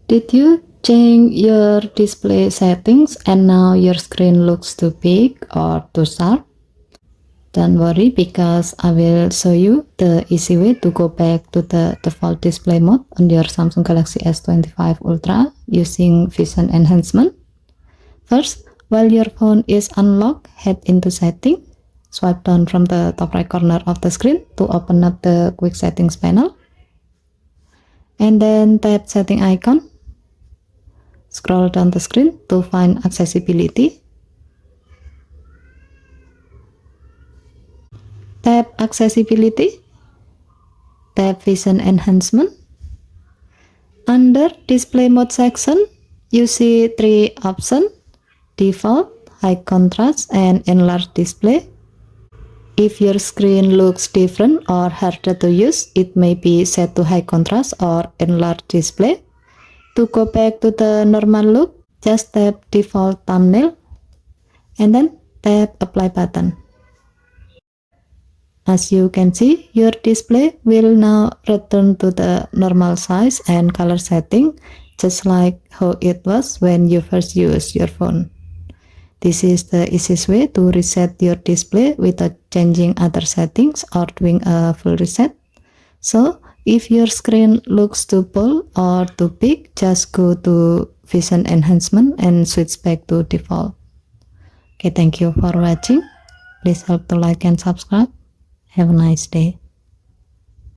Did you change your display settings and now your screen looks too big or too sharp? Don't worry, because I will show you the easy way to go back to the default display mode on your Samsung Galaxy S25 Ultra using Vision Enhancement. First, while your phone is unlocked, head into Setting, swipe down from the top right corner of the screen to open up the Quick Settings panel, and then tap Setting icon. Scroll down the screen to find Accessibility. Tap Accessibility, tap Vision Enhancement. Under Display Mode section, you see three options: Default, High Contrast, and Enlarge Display. If your screen looks different or harder to use, it may be set to High Contrast or Enlarge Display. To go back to the normal look, just tap Default Thumbnail and then tap Apply button. As you can see, your display will now return to the normal size and color setting, just like how it was when you first used your phone. This is the easiest way to reset your display without changing other settings or doing a full reset. So, if your screen looks too bold or too big, just go to Vision Enhancement and switch back to default. Okay, thank you for watching. Please help to like and subscribe. Have a nice day.